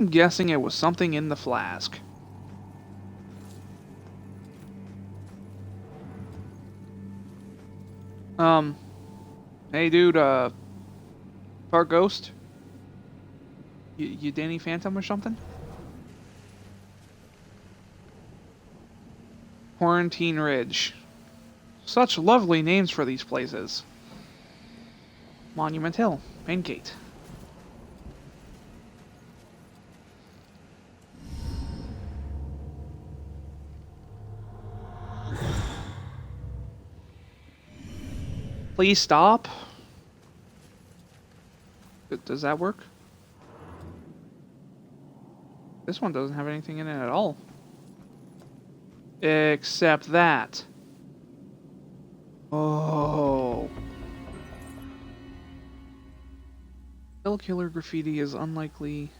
I'm guessing it was something in the flask. Hey dude, Park Ghost? You Danny Phantom or something? Quarantine Ridge. Such lovely names for these places. Monument Hill, main gate. Please stop. Does that work? This one doesn't have anything in it at all. Except that. Oh. Killer graffiti is unlikely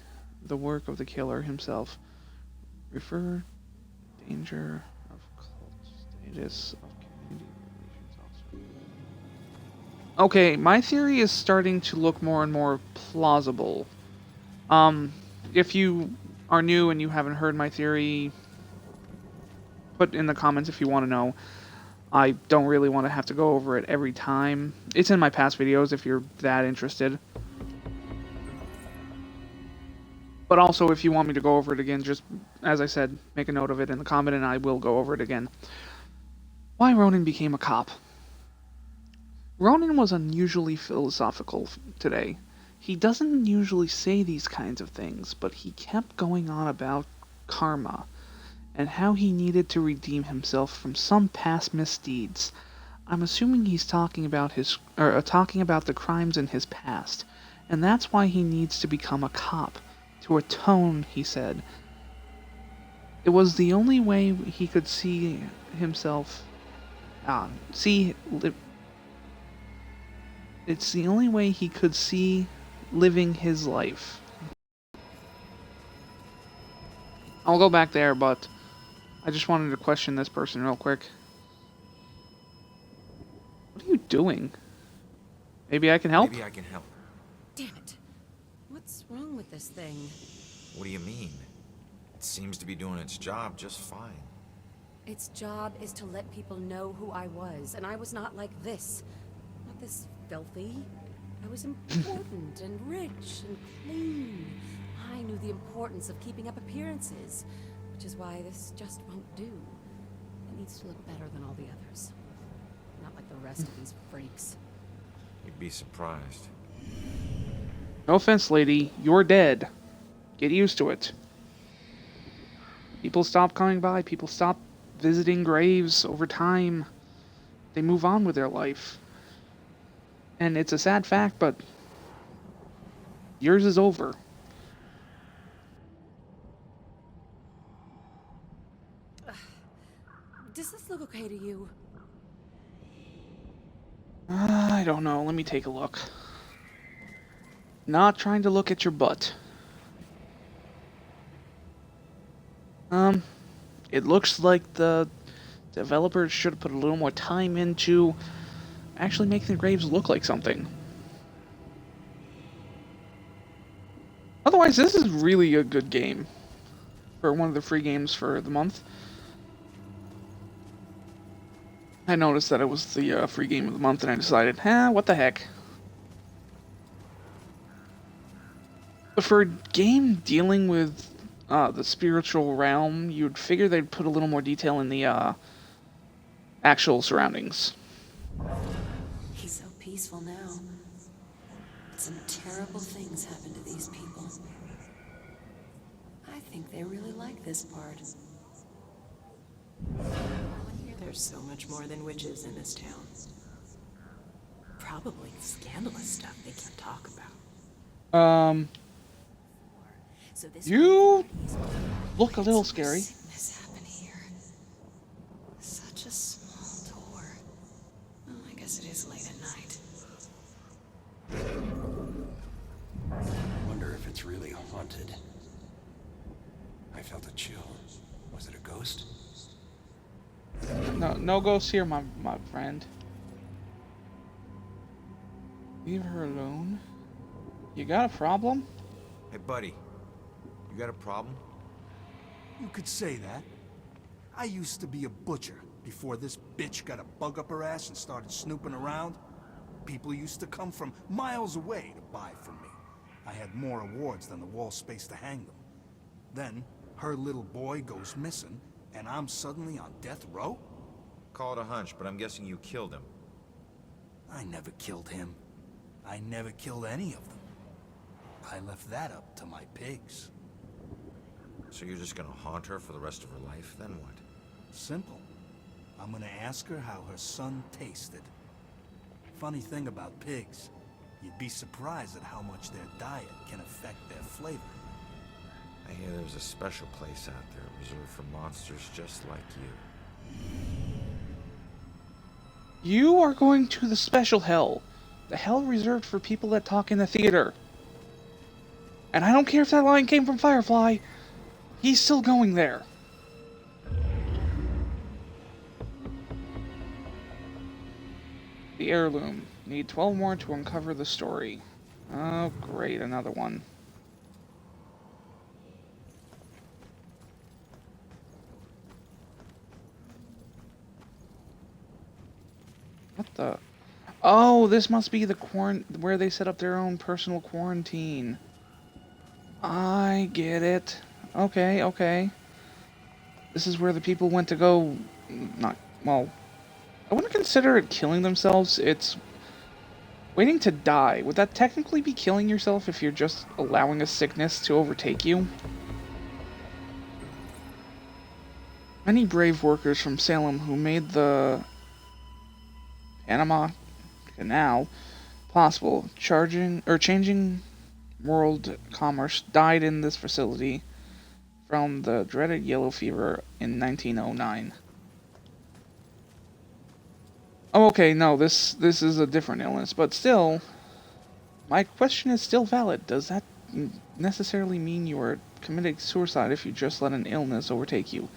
the work of the killer himself. Refer danger of cult status of community relations officer. Okay, my theory is starting to look more and more plausible. If you are new and you haven't heard my theory, put in the comments if you want to know. I don't really want to have to go over it every time. It's in my past videos if you're that interested. But also, if you want me to go over it again, just, as I said, make a note of it in the comment and I will go over it again. Why Ronan became a cop. Ronan was unusually philosophical today. He doesn't usually say these kinds of things, but he kept going on about karma and how he needed to redeem himself from some past misdeeds. I'm assuming he's talking about talking about the crimes in his past, and that's why he needs to become a cop. To atone, he said. It was the only way he could see himself. It's the only way he could see living his life. I'll go back there, but I just wanted to question this person real quick. What are you doing? Maybe I can help? Maybe I can help. Damn it. What's wrong with this thing? What do you mean? It seems to be doing its job just fine. Its job is to let people know who I was, and I was not like this. Not this filthy. I was important and rich and clean. I knew the importance of keeping up appearances, which is why this just won't do. It needs to look better than all the others. Not like the rest of these freaks. You'd be surprised. No offense, lady. You're dead. Get used to it. People stop coming by. People stop visiting graves over time. They move on with their life. And it's a sad fact, but yours is over. Does this look okay to you? I don't know. Let me take a look. Not trying to look at your butt. It looks like the developers should have put a little more time into actually making the graves look like something. Otherwise, this is really a good game for one of the free games for the month. I noticed that it was the free game of the month, and I decided, what the heck. But for a game dealing with the spiritual realm, you'd figure they'd put a little more detail in the actual surroundings. He's so peaceful now. Some terrible things happen to these people. I think they really like this part. There's so much more than witches in this town. Probably scandalous stuff they can't talk about. You look a little scary. Sickness happen here. Such a small door. Well, I guess it is late at night. Wonder if it's really haunted. I felt a chill. Was it a ghost? No ghosts here, my friend. Leave her alone. You got a problem? Hey, buddy. You got a problem? You could say that. I used to be a butcher before this bitch got a bug up her ass and started snooping around. People used to come from miles away to buy from me. I had more awards than the wall space to hang them. Then, her little boy goes missing, and I'm suddenly on death row? Call it a hunch, but I'm guessing you killed him. I never killed him. I never killed any of them. I left that up to my pigs. So you're just gonna haunt her for the rest of her life, then what? Simple. I'm gonna ask her how her son tasted. Funny thing about pigs, you'd be surprised at how much their diet can affect their flavor. I hear there's a special place out there reserved for monsters just like you. You are going to the special hell. The hell reserved for people that talk in the theater. And I don't care if that line came from Firefly. He's still going there. The heirloom. Need 12 more to uncover the story. Oh, great, another one. What the? Oh, this must be the where they set up their own personal quarantine. I get it. Okay, okay. This is where the people went to go... Not... Well... I wouldn't consider it killing themselves. It's... waiting to die. Would that technically be killing yourself if you're just allowing a sickness to overtake you? Many brave workers from Salem who made the Panama Canal possible, changing world commerce, died in this facility from the dreaded yellow fever in 1909. Oh, okay, no, this is a different illness, but still, my question is still valid. Does that necessarily mean you are committing suicide if you just let an illness overtake you?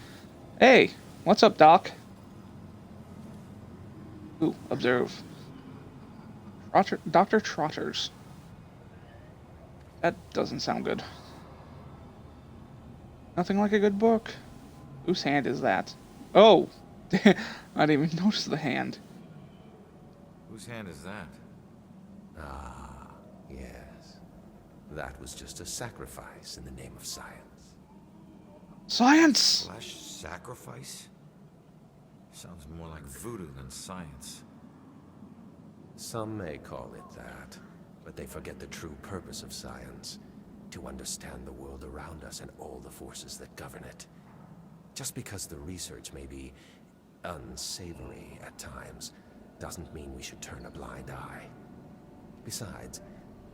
Hey, what's up, Doc? Ooh, observe. Dr. Trotters. That doesn't sound good. Nothing like a good book. Whose hand is that? Oh! I didn't even notice the hand. Whose hand is that? Ah, yes. That was just a sacrifice in the name of science. Science! Flesh sacrifice? Sounds more like voodoo than science. Some may call it that, but they forget the true purpose of science. To understand the world around us and all the forces that govern it. Just because the research may be unsavory at times, doesn't mean we should turn a blind eye. Besides,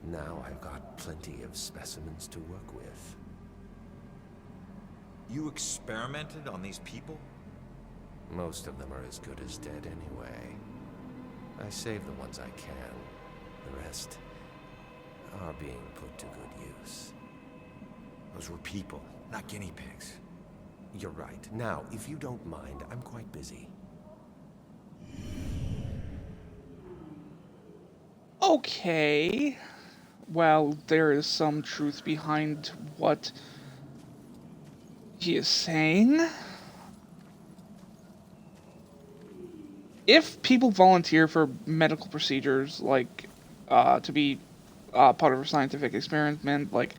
now I've got plenty of specimens to work with. You experimented on these people? Most of them are as good as dead anyway. I save the ones I can. The rest are being put to good use. Those were people, not guinea pigs. You're right. Now, if you don't mind, I'm quite busy. Okay. Well, there is some truth behind what he is saying. If people volunteer for medical procedures, like, to be part of a scientific experiment, like,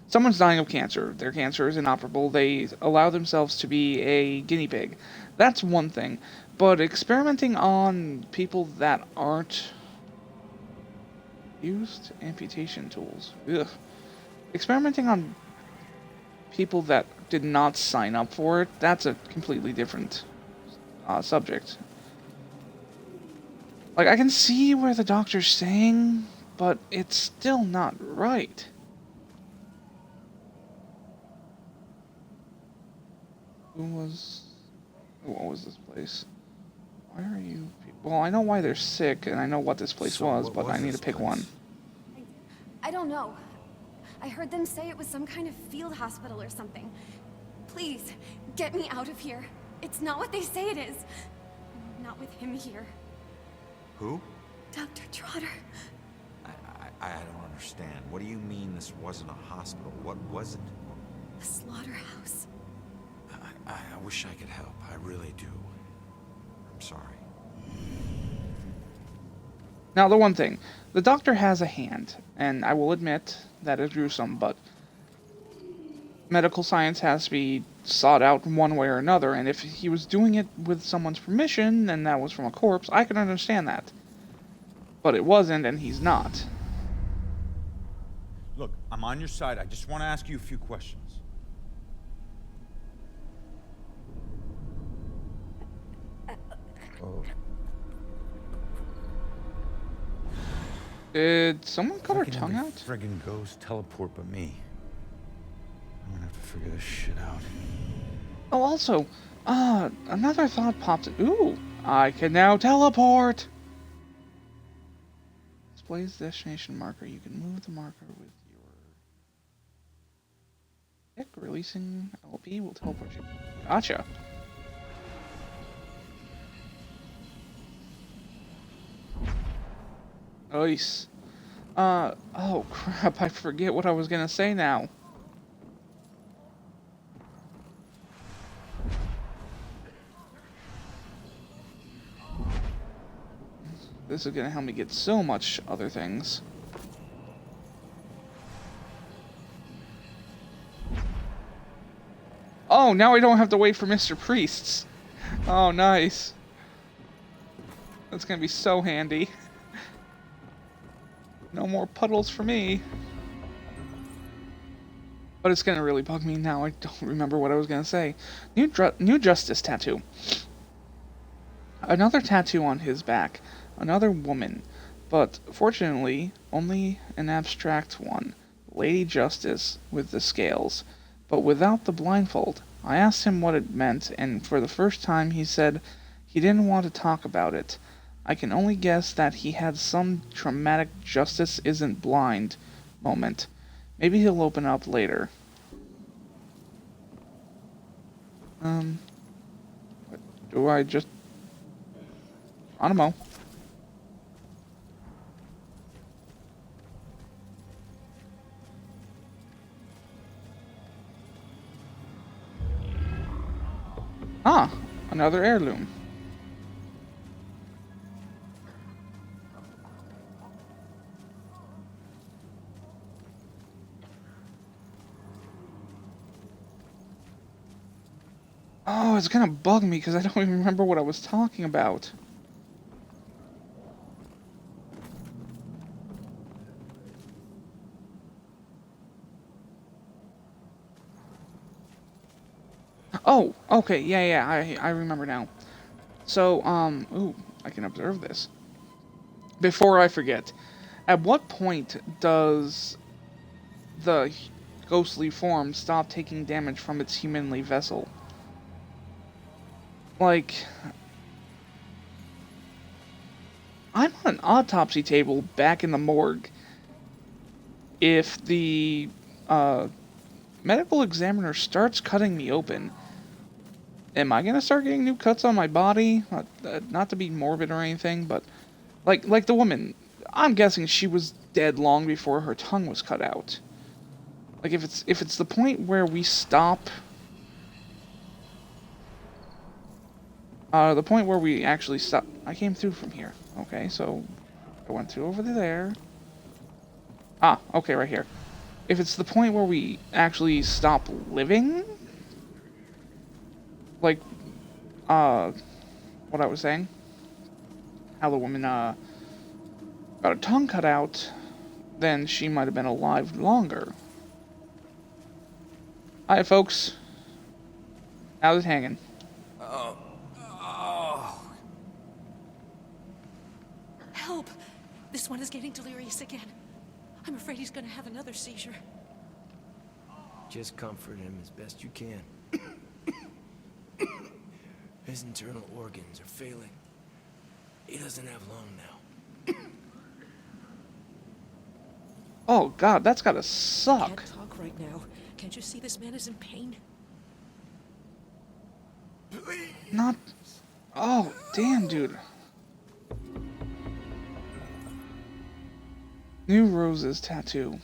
someone's dying of cancer, their cancer is inoperable, they allow themselves to be a guinea pig. That's one thing. But experimenting on people that aren't used amputation tools. Ugh. Experimenting on people that did not sign up for it, that's a completely different subject. Like, I can see where the doctor's saying, but it's still not right. What was this place? Why are you... Well, I know why they're sick, and I know what this place was, but I need to pick one. I don't know. I heard them say it was some kind of field hospital or something. Please, get me out of here. It's not what they say it is. Not with him here. Who? Dr. Trotter. I don't understand. What do you mean this wasn't a hospital? What was it? wish I could help. I really do. I'm sorry. Now, the one thing, the doctor has a hand, and I will admit that is gruesome, but medical science has to be sought out one way or another, and if he was doing it with someone's permission, and that was from a corpse, I can understand that. But it wasn't, and he's not. Look, I'm on your side. I just want to ask you a few questions. Oh, Did someone cut her Fucking tongue every out? friggin' ghost teleport but me. I'm gonna have to figure this shit out. Oh, also, another thought popped. Ooh, I can now teleport! Displays the destination marker. You can move the marker with your stick. Releasing LP will teleport you. Gotcha. Nice. Oh crap, I forget what I was gonna say now. This is gonna help me get so much other things. Oh, now I don't have to wait for Mr. Priests. Oh, nice. That's gonna be so handy. No more puddles for me. But it's gonna really bug me now. I don't remember what I was gonna say. New Justice tattoo. Another tattoo on his back. Another woman. But fortunately, only an abstract one. Lady Justice with the scales. But without the blindfold. I asked him what it meant, and for the first time he said he didn't want to talk about it. I can only guess that he had some traumatic justice isn't blind moment. Maybe he'll open up later. Do I just... I don't know. Ah, another heirloom. Oh, it's gonna bug me because I don't even remember what I was talking about. Oh, okay, yeah, I remember now. So, ooh, I can observe this. Before I forget, at what point does the ghostly form stop taking damage from its humanly vessel? Like, I'm on an autopsy table back in the morgue. If the medical examiner starts cutting me open, am I gonna start getting new cuts on my body? Not to be morbid or anything, but like the woman, I'm guessing she was dead long before her tongue was cut out. Like if it's the point where we stop. The point where we actually stop. I came through from here. Okay, so I went through over there. Ah, okay, right here. If it's the point where we actually stop living, like, what I was saying, how the woman, got her tongue cut out, then she might have been alive longer. Hi, folks. How's it hanging? Help! This one is getting delirious again. I'm afraid he's gonna have another seizure. Just comfort him as best you can. His internal organs are failing. He doesn't have long now. Oh, God, that's gotta suck. Can't talk right now. Can't you see this man is in pain? Not... Oh, damn, dude. New Roses tattoo.